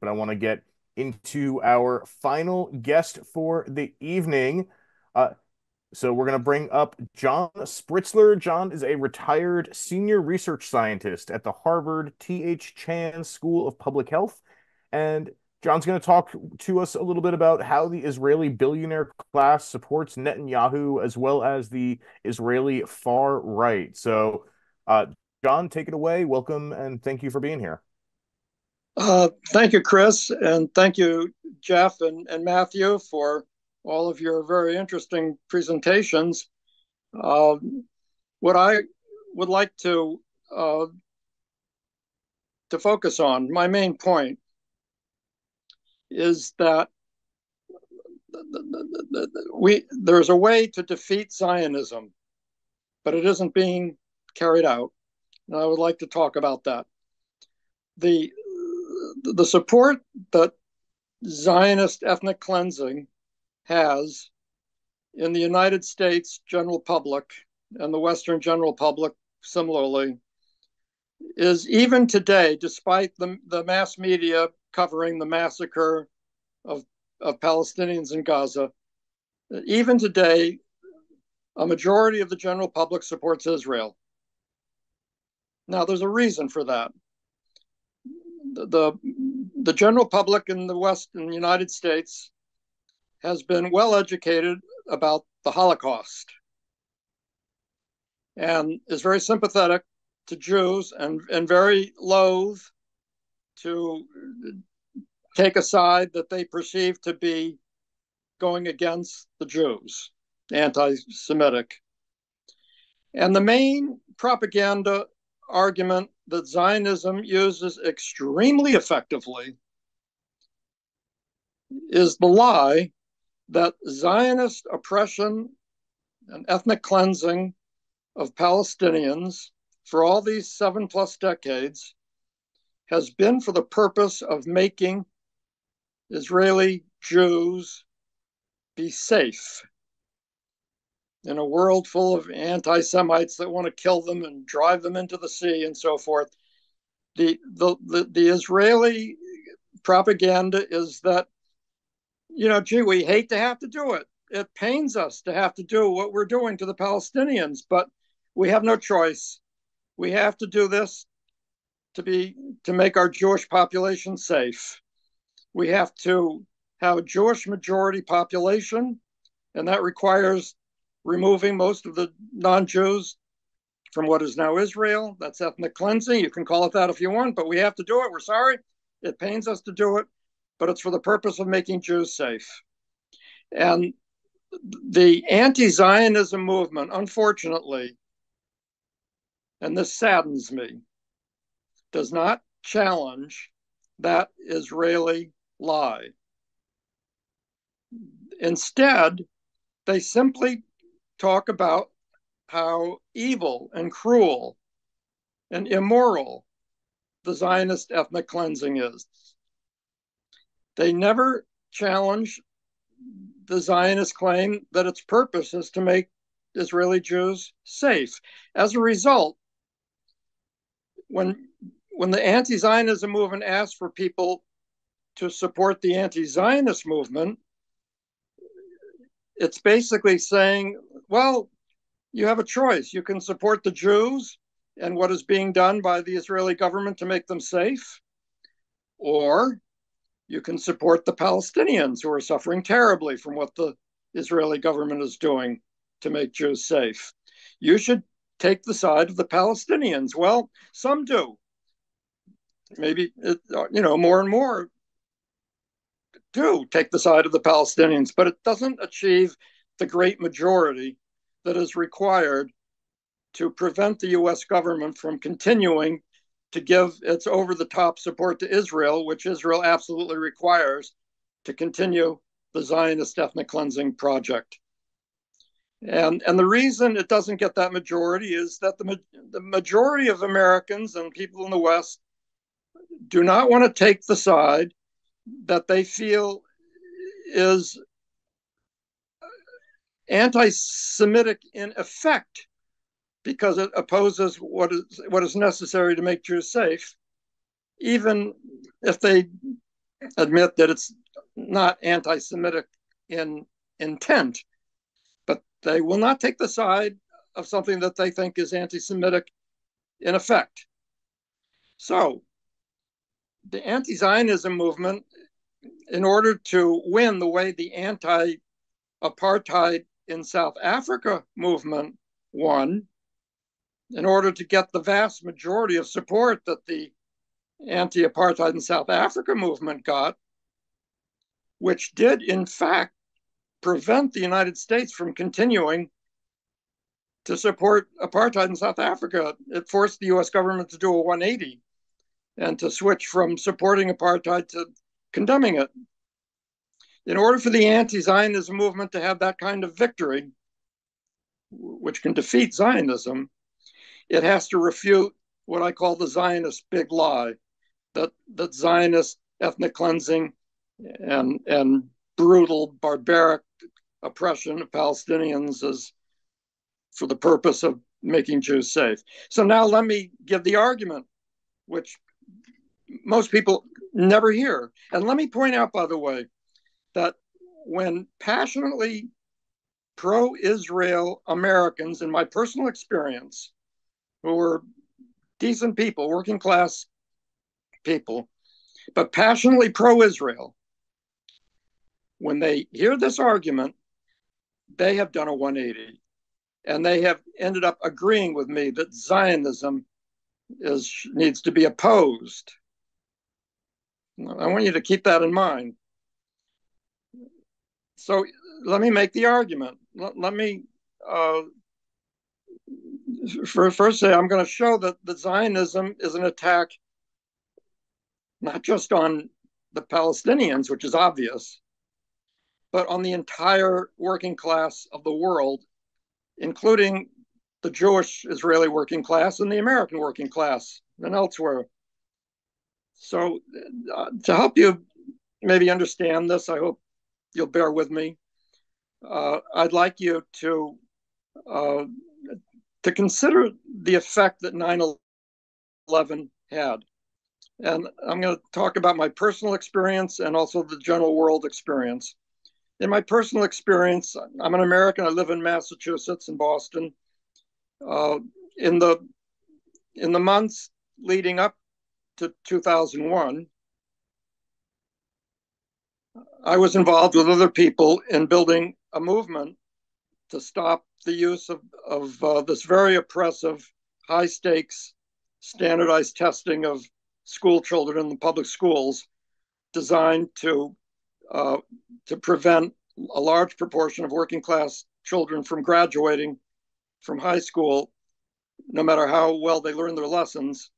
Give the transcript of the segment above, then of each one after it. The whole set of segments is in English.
but I want to get into our final guest for the evening. Uh, so we're going to bring up John Spritzler. John is a retired senior research scientist at the Harvard T.H. Chan School of Public Health. And John's going to talk to us a little bit about how the Israeli billionaire class supports Netanyahu as well as the Israeli far right. So, John, take it away. Welcome and thank you for being here. Thank you, Chris, and thank you, Jeff and Matthew, for all of your very interesting presentations. Uh, what I would like to focus on, my main point, is that there's a way to defeat Zionism, but it isn't being carried out. And I would like to talk about that. The support that Zionist ethnic cleansing has in the United States general public and the Western general public similarly is even today, despite the mass media covering the massacre of, of Palestinians in Gaza, even today, a majority of the general public supports Israel. Now, there's a reason for that. The general public in the West, in the United States, has been well educated about the Holocaust and is very sympathetic to Jews and very loath to take a side that they perceive to be going against the Jews, anti-Semitic. And the main propaganda argument that Zionism uses extremely effectively is the lie that Zionist oppression and ethnic cleansing of Palestinians for all these 7+ decades has been for the purpose of making Israeli Jews be safe in a world full of anti-Semites that want to kill them and drive them into the sea and so forth. The Israeli propaganda is that, gee, we hate to have to do it. It pains us to have to do what we're doing to the Palestinians, but we have no choice. We have to do this to make our Jewish population safe. We have to have a Jewish majority population, and that requires removing most of the non-Jews from what is now Israel. That's ethnic cleansing. You can call it that if you want, but we have to do it. We're sorry. It pains us to do it, but it's for the purpose of making Jews safe. And the anti-Zionism movement, unfortunately, and this saddens me, does not challenge that Israeli lie. Instead, they simply talk about how evil and cruel and immoral the Zionist ethnic cleansing is. They never challenge the Zionist claim that its purpose is to make Israeli Jews safe. As a result, when the anti-Zionism movement asks for people to support the anti-Zionist movement, it's basically saying, well, you have a choice. You can support the Jews and what is being done by the Israeli government to make them safe, or you can support the Palestinians who are suffering terribly from what the Israeli government is doing to make Jews safe. You should take the side of the Palestinians. Well, some do. Maybe, more and more do take the side of the Palestinians, but it doesn't achieve the great majority that is required to prevent the US government from continuing to give its over-the-top support to Israel, which Israel absolutely requires to continue the Zionist ethnic cleansing project. And the reason it doesn't get that majority is that the majority of Americans and people in the West do not want to take the side that they feel is anti-Semitic in effect, because it opposes what is necessary to make Jews safe, even if they admit that it's not anti-Semitic in intent, but they will not take the side of something that they think is anti-Semitic in effect. So the anti-Zionism movement, in order to win the way the anti-apartheid in South Africa movement won, in order to get the vast majority of support that the anti-apartheid in South Africa movement got, which did in fact prevent the United States from continuing to support apartheid in South Africa. It forced the US government to do a 180 and to switch from supporting apartheid to condemning it. In order for the anti-Zionism movement to have that kind of victory, which can defeat Zionism, it has to refute what I call the Zionist big lie, that Zionist ethnic cleansing and brutal, barbaric oppression of Palestinians is for the purpose of making Jews safe. So now let me give the argument, which most people never hear. And let me point out, by the way, that when passionately pro-Israel Americans, in my personal experience, who were decent people, working class people, but passionately pro-Israel, when they hear this argument, they have done a 180. And they have ended up agreeing with me that Zionism needs to be opposed. I want you to keep that in mind. So let me make the argument. Let me first say I'm going to show that Zionism is an attack not just on the Palestinians, which is obvious, but on the entire working class of the world, including the Jewish Israeli working class and the American working class and elsewhere. So to help you maybe understand this, I hope you'll bear with me. I'd like you to consider the effect that 9/11 had. And I'm going to talk about my personal experience and also the general world experience. In my personal experience, I'm an American. I live in Massachusetts and Boston. In the months leading up to 2001, I was involved with other people in building a movement to stop the use of this very oppressive, high stakes, standardized testing of school children in the public schools, designed to prevent a large proportion of working class children from graduating from high school, no matter how well they learn their lessons,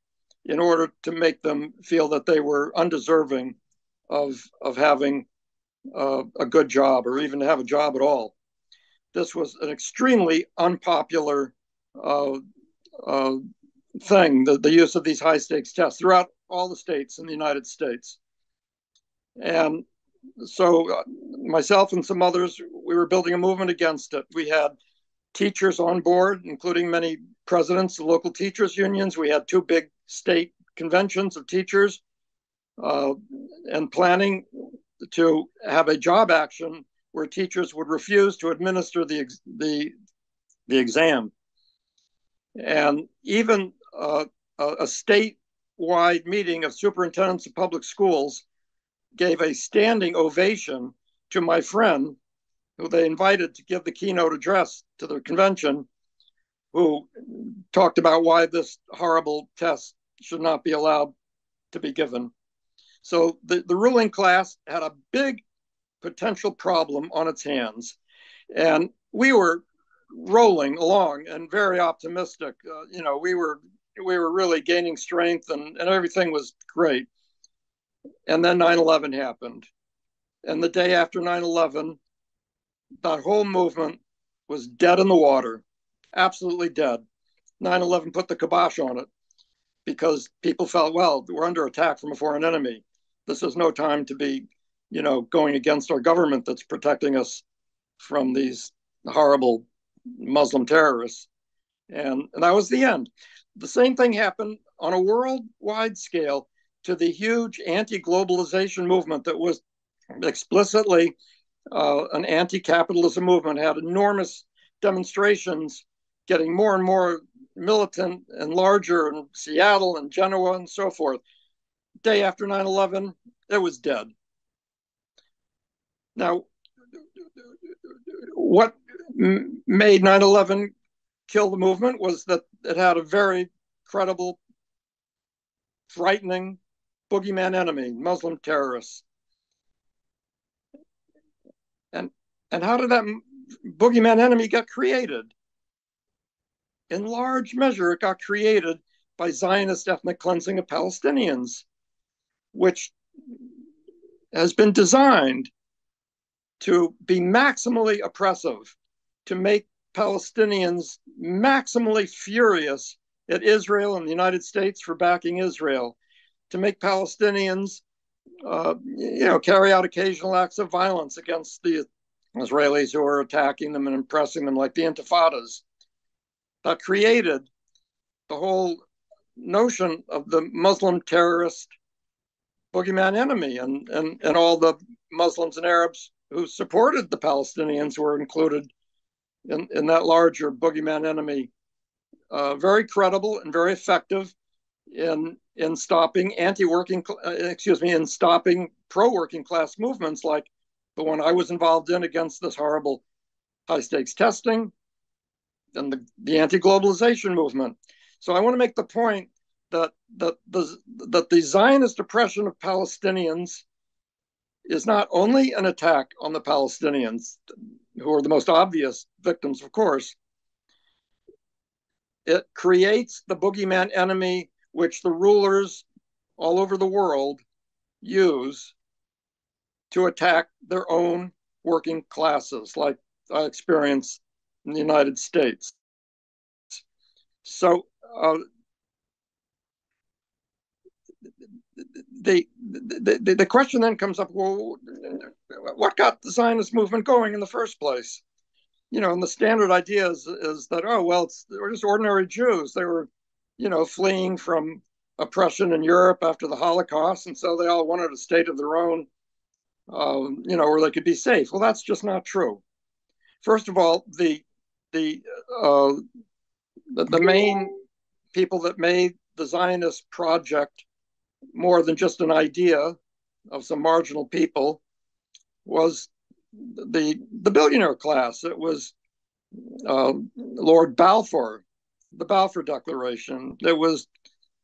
in order to make them feel that they were undeserving of having a good job or even to have a job at all. This was an extremely unpopular thing, the use of these high stakes tests throughout all the states in the United States. And so myself and some others, we were building a movement against it. We had teachers on board, including many presidents of local teachers unions. We had two big state conventions of teachers and planning to have a job action where teachers would refuse to administer the exam. And even a statewide meeting of superintendents of public schools gave a standing ovation to my friend, who they invited to give the keynote address to the convention, who talked about why this horrible test should not be allowed to be given. So the ruling class had a big potential problem on its hands. And we were rolling along and very optimistic. We were really gaining strength and everything was great. And then 9/11 happened. And the day after 9/11, that whole movement was dead in the water, absolutely dead. 9/11 put the kibosh on it because people felt, well, we're under attack from a foreign enemy. This is no time to be, going against our government that's protecting us from these horrible Muslim terrorists. And that was the end. The same thing happened on a worldwide scale to the huge anti-globalization movement that was explicitly an anti-capitalism movement, had enormous demonstrations, getting more and more militant and larger in Seattle and Genoa and so forth. Day after 9/11, it was dead. Now, what made 9/11 kill the movement was that it had a very credible, frightening boogeyman enemy, Muslim terrorists. And how did that boogeyman enemy get created? In large measure, it got created by Zionist ethnic cleansing of Palestinians, which has been designed to be maximally oppressive, to make Palestinians maximally furious at Israel and the United States for backing Israel, to make Palestinians carry out occasional acts of violence against the Israelis who are attacking them and impressing them, like the intifadas. That created the whole notion of the Muslim terrorist boogeyman enemy, and all the Muslims and Arabs who supported the Palestinians were included in that larger boogeyman enemy. Very credible and very effective in stopping in stopping pro-working class movements like the one I was involved in against this horrible high-stakes testing and the anti-globalization movement. So I want to make the point that the Zionist oppression of Palestinians is not only an attack on the Palestinians, who are the most obvious victims, of course. It creates the boogeyman enemy which the rulers all over the world use to attack their own working classes, like I experienced in the United States. So the question then comes up, well, what got the Zionist movement going in the first place? And the standard idea is that, oh, well, they're just ordinary Jews. They were, fleeing from oppression in Europe after the Holocaust, and so they all wanted a state of their own, where they could be safe. Well, that's just not true. First of all, the main people that made the Zionist project more than just an idea of some marginal people was the billionaire class. It was Lord Balfour, the Balfour Declaration. It was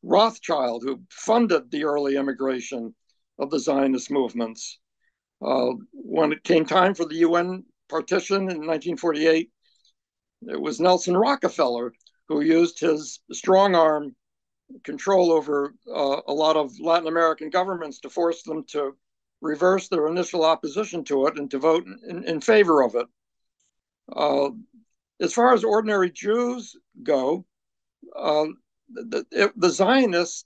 Rothschild who funded the early immigration of the Zionist movements. When it came time for the UN partition in 1948, it was Nelson Rockefeller who used his strong arm control over a lot of Latin American governments to force them to reverse their initial opposition to it and to vote in favor of it. As far as ordinary Jews go, the Zionists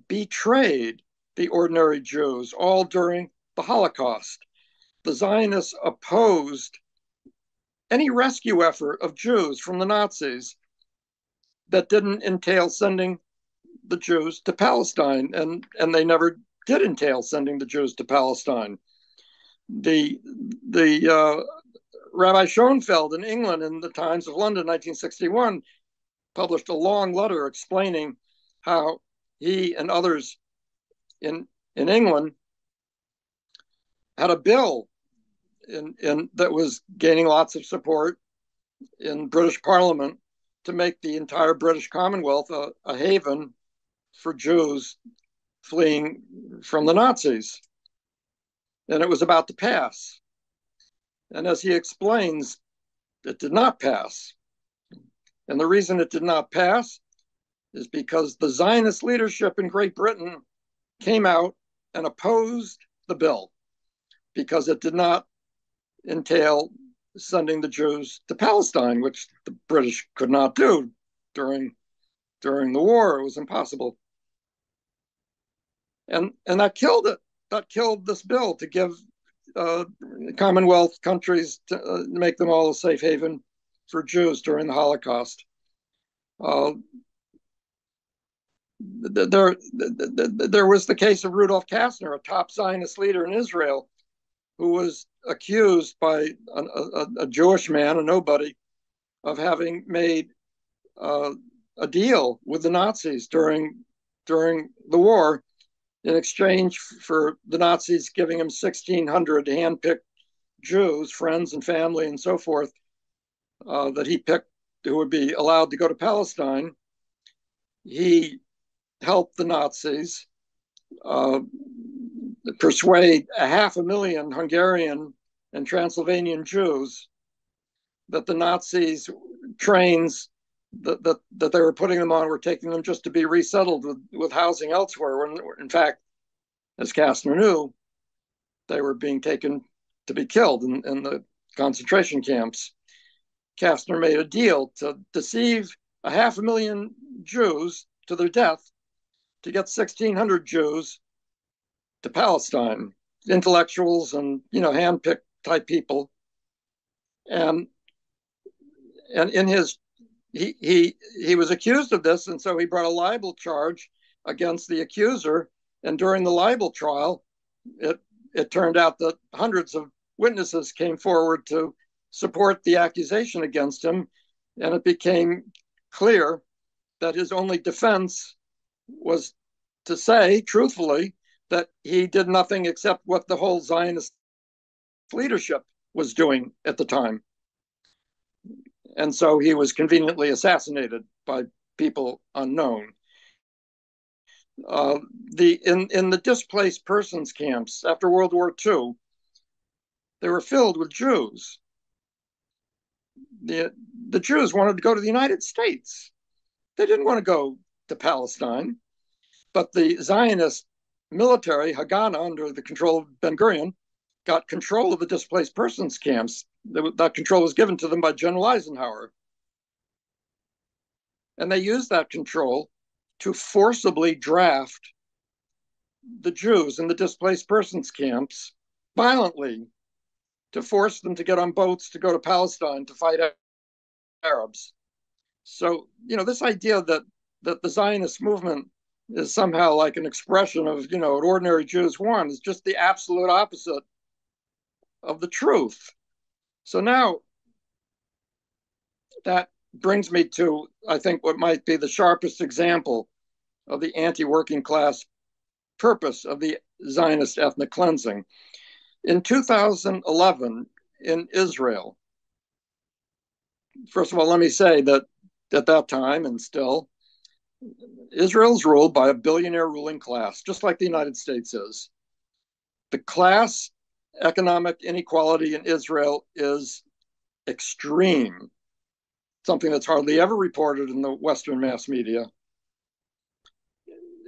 betrayed the ordinary Jews all during the Holocaust. The Zionists opposed any rescue effort of Jews from the Nazis that didn't entail sending the Jews to Palestine, and they never did entail sending the Jews to Palestine. The Rabbi Schoenfeld in England in the Times of London, 1961, published a long letter explaining how he and others in England had a bill that was gaining lots of support in British Parliament to make the entire British Commonwealth a haven for Jews fleeing from the Nazis. And it was about to pass. And as he explains, it did not pass. And the reason it did not pass is because the Zionist leadership in Great Britain came out and opposed the bill because it did not entail sending the Jews to Palestine, which the British could not do during the war. It was impossible. And that killed it. That killed this bill to give Commonwealth countries to make them all a safe haven for Jews during the Holocaust. there was the case of Rudolf Kastner, a top Zionist leader in Israel, who was accused by a Jewish man, a nobody, of having made a deal with the Nazis during the war in exchange for the Nazis giving him 1,600 handpicked Jews, friends and family and so forth, that he picked who would be allowed to go to Palestine. He helped the Nazis persuade 500,000 Hungarian and Transylvanian Jews that the Nazis trains that they were putting them on were taking them just to be resettled with housing elsewhere, when in fact, as Kastner knew, they were being taken to be killed in the concentration camps. Kastner made a deal to deceive 500,000 Jews to their death to get 1,600 Jews to Palestine, intellectuals and handpicked type people. And in his he was accused of this, and so he brought a libel charge against the accuser. And during the libel trial, it turned out that hundreds of witnesses came forward to support the accusation against him, and it became clear that his only defense was to say truthfully that he did nothing except what the whole Zionist leadership was doing at the time. And so he was conveniently assassinated by people unknown. In the displaced persons camps after World War II, they were filled with Jews. The Jews wanted to go to the United States. They didn't want to go to Palestine. But the Zionist military, Haganah, under the control of Ben-Gurion, got control of the displaced persons camps. That control was given to them by General Eisenhower. And they used that control to forcibly draft the Jews in the displaced persons camps violently, to force them to get on boats to go to Palestine to fight Arabs. So, this idea that the Zionist movement is somehow like an expression of, what ordinary Jews want is just the absolute opposite of the truth. So now that brings me to, I think, what might be the sharpest example of the anti-working class purpose of the Zionist ethnic cleansing. In 2011, in Israel, first of all, let me say that at that time, and still, Israel's ruled by a billionaire ruling class, just like the United States is. The class economic inequality in Israel is extreme, something that's hardly ever reported in the Western mass media.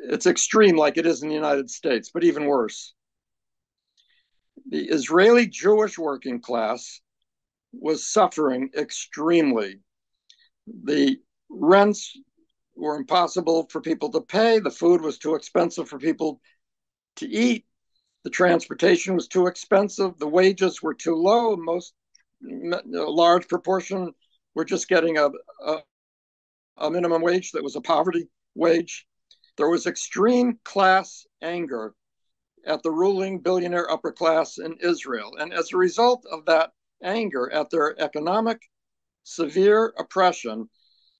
It's extreme like it is in the United States, but even worse. The Israeli Jewish working class was suffering extremely. The rents were impossible for people to pay. The food was too expensive for people to eat. The transportation was too expensive. The wages were too low. A large proportion were just getting a minimum wage that was a poverty wage. There was extreme class anger at the ruling billionaire upper class in Israel. And as a result of that anger at their economic severe oppression,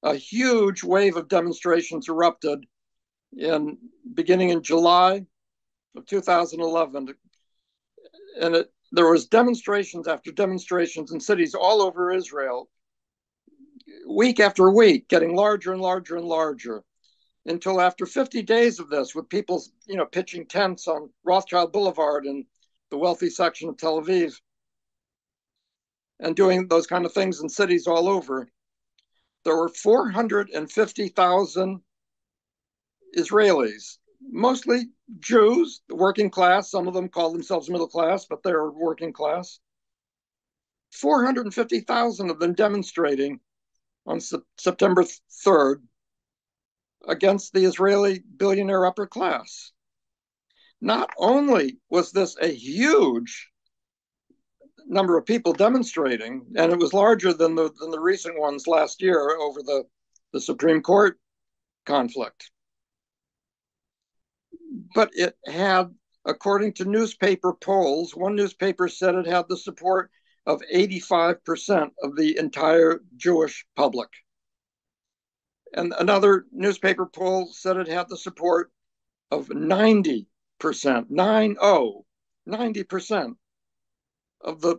a huge wave of demonstrations erupted beginning in July of 2011. And there was demonstrations after demonstrations in cities all over Israel, week after week, getting larger and larger and larger, until after 50 days of this, with people, pitching tents on Rothschild Boulevard in the wealthy section of Tel Aviv, and doing those kind of things in cities all over, there were 450,000 Israelis, mostly Jews, the working class. Some of them call themselves middle class, but they're working class. 450,000 of them demonstrating on September 3rd against the Israeli billionaire upper class. Not only was this a huge number of people demonstrating, and it was larger than the recent ones last year over the Supreme Court conflict, but it had, according to newspaper polls, one newspaper said it had the support of 85% of the entire Jewish public. And another newspaper poll said it had the support of 90%, 90% of the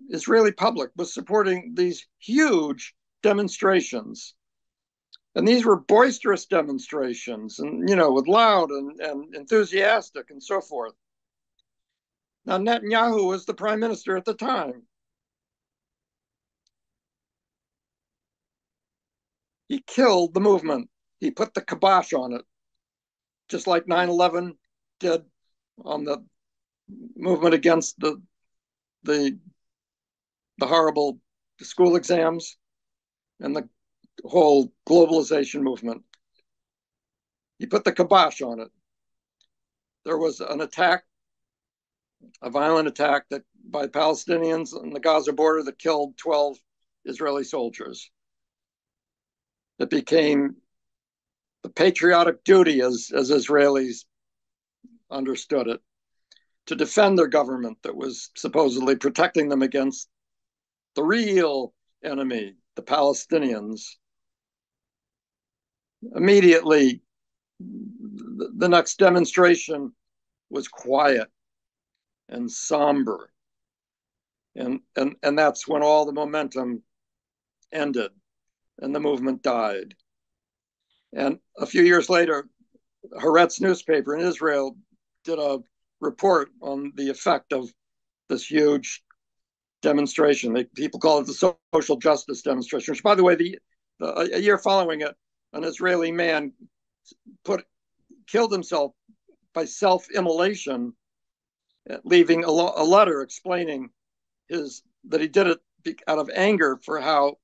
Israeli public was supporting these huge demonstrations. And these were boisterous demonstrations and, with loud and enthusiastic and so forth. Now, Netanyahu was the prime minister at the time. He killed the movement. He put the kibosh on it, just like 9/11 did on the movement against the horrible school exams and the whole globalization movement. He put the kibosh on it. There was an attack, a violent attack by Palestinians on the Gaza border that killed 12 Israeli soldiers. It became the patriotic duty, as Israelis understood it, to defend their government that was supposedly protecting them against the real enemy, the Palestinians. Immediately, the next demonstration was quiet and somber. And that's when all the momentum ended and the movement died. And a few years later, Haaretz newspaper in Israel did a report on the effect of this huge demonstration. People call it the social justice demonstration, which, by the way, a year following it, an Israeli man killed himself by self-immolation, leaving a letter explaining that he did it out of anger for how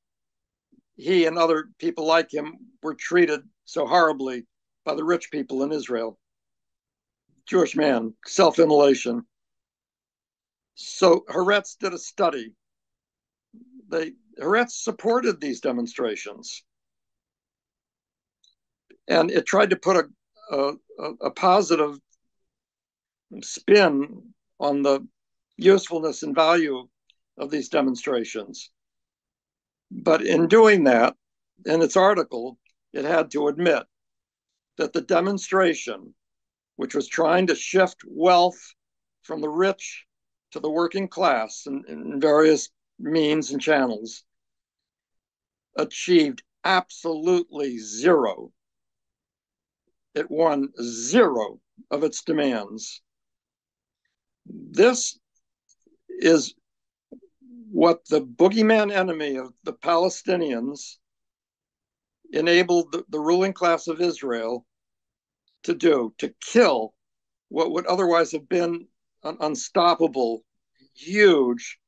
he and other people like him were treated so horribly by the rich people in Israel. Jewish man, self-immolation. So Haaretz did a study. Haaretz supported these demonstrations, and it tried to put a positive spin on the usefulness and value of these demonstrations. But in doing that, in its article, it had to admit that the demonstration, which was trying to shift wealth from the rich to the working class in various means and channels, achieved absolutely zero. It won zero of its demands. This is what the boogeyman enemy of the Palestinians enabled the ruling class of Israel to do, to kill what would otherwise have been an unstoppable, huge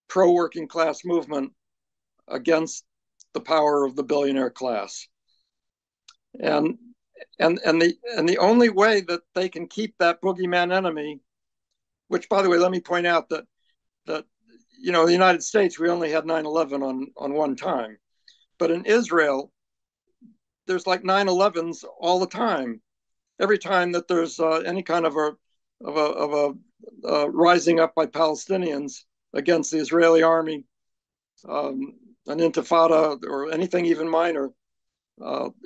pro-working class movement against the power of the billionaire class. And the only way that they can keep that boogeyman enemy, which, by the way, let me point out that the United States, we only had 9/11 on one time, but in Israel, there's like 9/11s all the time. Every time that there's any kind of a rising up by Palestinians against the Israeli army, an intifada or anything even minor,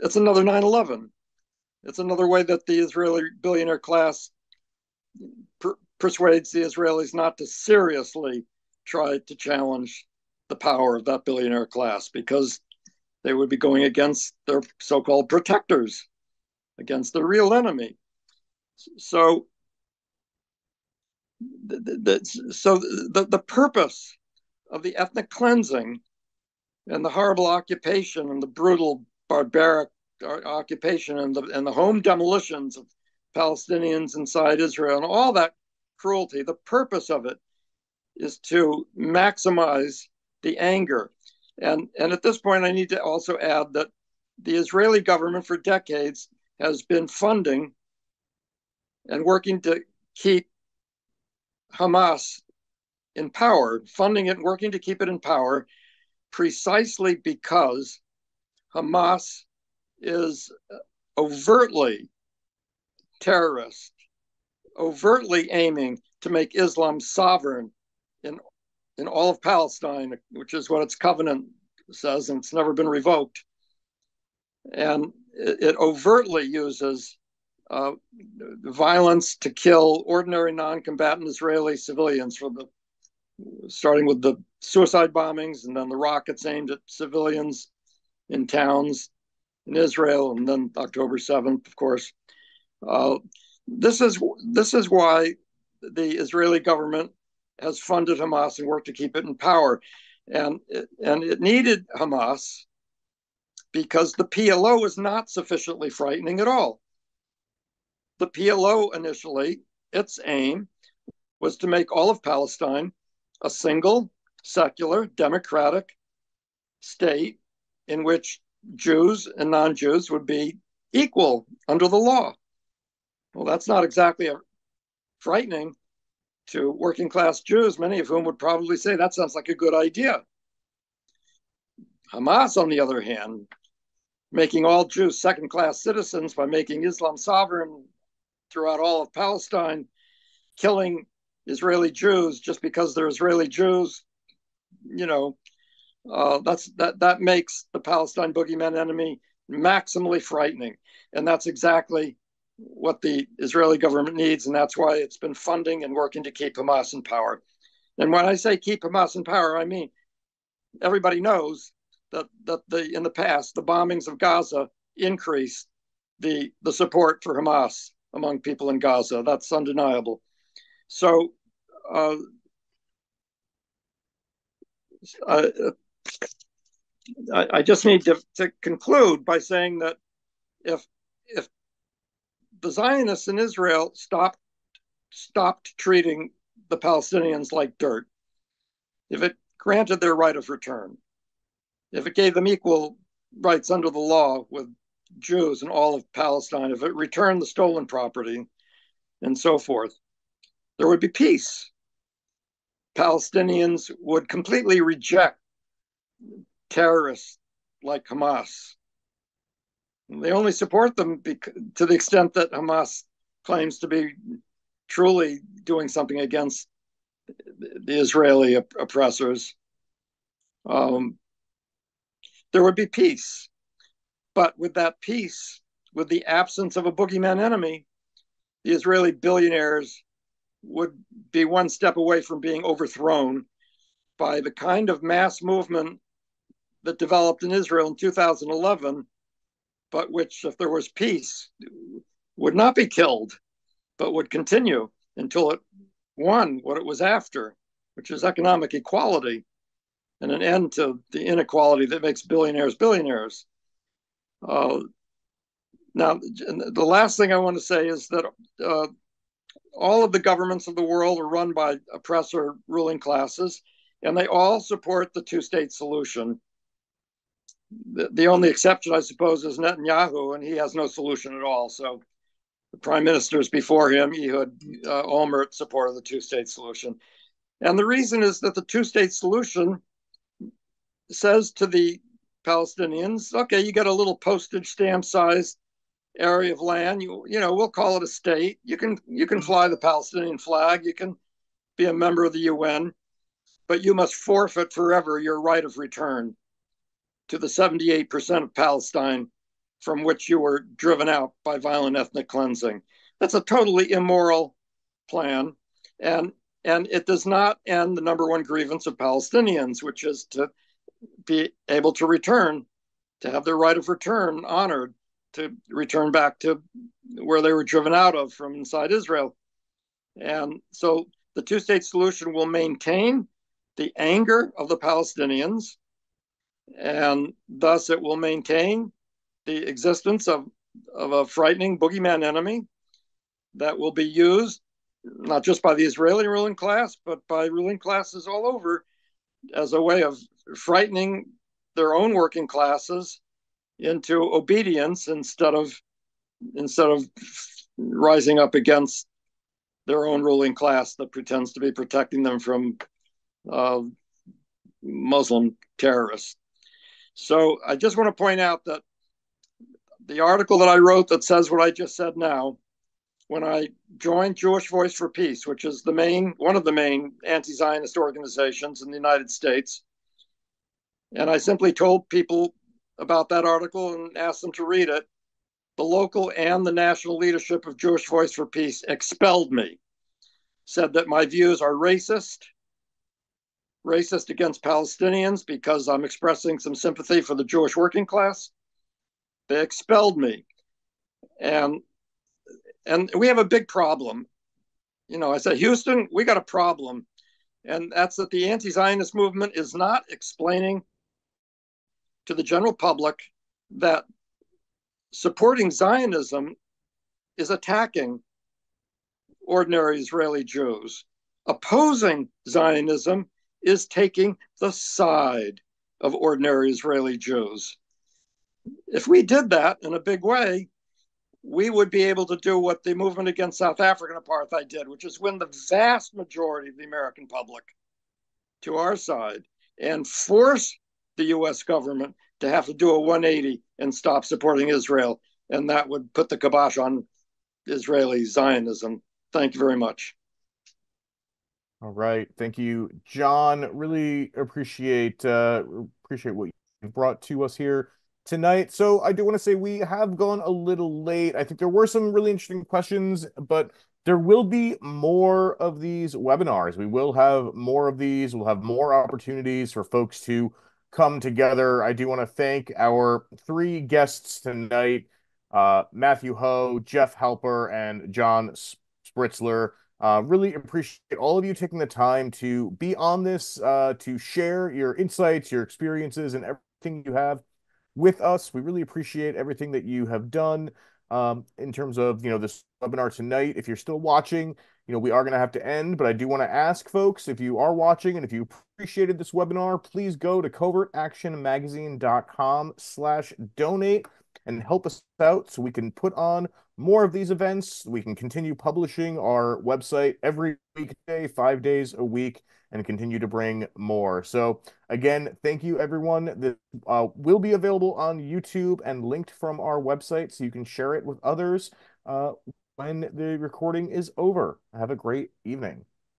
it's another 9/11. It's another way that the Israeli billionaire class persuades the Israelis not to seriously try to challenge the power of that billionaire class, because they would be going against their so-called protectors, against the real enemy. So the purpose of the ethnic cleansing and the horrible occupation and the brutal barbaric occupation and the home demolitions of Palestinians inside Israel and all that cruelty, the purpose of it is to maximize the anger. And at this point, I need to also add that the Israeli government for decades has been funding and working to keep Hamas in power, funding it and working to keep it in power, precisely because Hamas is overtly terrorist overtly aiming to make Islam sovereign in, in all of Palestine, which is what its covenant says, and it's never been revoked. And it overtly uses violence to kill ordinary non-combatant Israeli civilians, starting with the suicide bombings and then the rockets aimed at civilians in towns in Israel, and then October 7th, of course. This is why the Israeli government has funded Hamas and worked to keep it in power. And it needed Hamas because the PLO was not sufficiently frightening at all. The PLO initially, its aim was to make all of Palestine a single, secular, democratic state in which Jews and non-Jews would be equal under the law. Well, that's not exactly frightening to working class Jews, many of whom would probably say that sounds like a good idea. Hamas, on the other hand, making all Jews second-class citizens by making Islam sovereign throughout all of Palestine, killing Israeli Jews just because they're Israeli Jews, that makes the Palestine boogeyman enemy maximally frightening. And that's exactly what the Israeli government needs, and that's why it's been funding and working to keep Hamas in power. And when I say keep Hamas in power, I mean everybody knows that in the past, the bombings of Gaza increased the support for Hamas among people in Gaza. That's undeniable. So I just need to conclude by saying that if the Zionists in Israel stopped treating the Palestinians like dirt, if it granted their right of return, if it gave them equal rights under the law with Jews in all of Palestine, if it returned the stolen property and so forth, there would be peace. Palestinians would completely reject terrorists like Hamas. They only support them to the extent that Hamas claims to be truly doing something against the Israeli oppressors. There would be peace. But with that peace, with the absence of a boogeyman enemy, the Israeli billionaires would be one step away from being overthrown by the kind of mass movement that developed in Israel in 2011, but which, if there was peace, would not be killed, but would continue until it won what it was after, which is economic equality and an end to the inequality that makes billionaires billionaires. Now, the last thing I want to say is that all of the governments of the world are run by oppressor ruling classes, and they all support the two-state solution. The only exception, I suppose, is Netanyahu, and he has no solution at all. So the prime ministers before him, Ehud Olmert, supported the two-state solution. And the reason is that the two-state solution says to the Palestinians, okay, you get a little postage stamp sized area of land. We'll call it a state. You can fly the Palestinian flag. You can be a member of the UN, but you must forfeit forever your right of return to the 78% of Palestine from which you were driven out by violent ethnic cleansing. That's a totally immoral plan, and it does not end the number one grievance of Palestinians, which is to be able to return, to have their right of return honored, to return back to where they were driven out of from inside Israel. And so the two-state solution will maintain the anger of the Palestinians, and thus it will maintain the existence of a frightening boogeyman enemy that will be used not just by the Israeli ruling class, but by ruling classes all over as a way of frightening their own working classes into obedience instead of rising up against their own ruling class that pretends to be protecting them from Muslim terrorists. So I just want to point out that the article that I wrote that says what I just said now when I joined Jewish Voice for Peace, which is one of the main anti-Zionist organizations in the United States. And I simply told people about that article and asked them to read it. The local and the national leadership of Jewish Voice for Peace expelled me, said that my views are racist against Palestinians because I'm expressing some sympathy for the Jewish working class. They expelled me. And we have a big problem. I said, Houston, we got a problem. And that's that the anti-Zionist movement is not explaining to the general public that supporting Zionism is attacking ordinary Israeli Jews. Opposing Zionism is taking the side of ordinary Israeli Jews. If we did that in a big way, we would be able to do what the movement against South African apartheid did, which is win the vast majority of the American public to our side and force the US government to have to do a 180 and stop supporting Israel. And that would put the kibosh on Israeli Zionism. Thank you very much. All right. Thank you, John. Really appreciate what you brought to us here tonight. So I do want to say we have gone a little late. I think there were some really interesting questions, but there will be more of these webinars. We will have more of these. We'll have more opportunities for folks to come together. I do want to thank our three guests tonight, Matthew Ho, Jeff Halper, and John Spritzler. Really appreciate all of you taking the time to be on this, to share your insights, your experiences, and everything you have with us. We really appreciate everything that you have done in terms of, this webinar tonight. If you're still watching, we are going to have to end, but I do want to ask folks, if you are watching and if you appreciated this webinar, please go to covertactionmagazine.com/donate and help us out so we can put on more of these events. We can continue publishing our website every weekday, 5 days a week, and continue to bring more. So again, thank you everyone. This will be available on YouTube and linked from our website so you can share it with others when the recording is over. Have a great evening.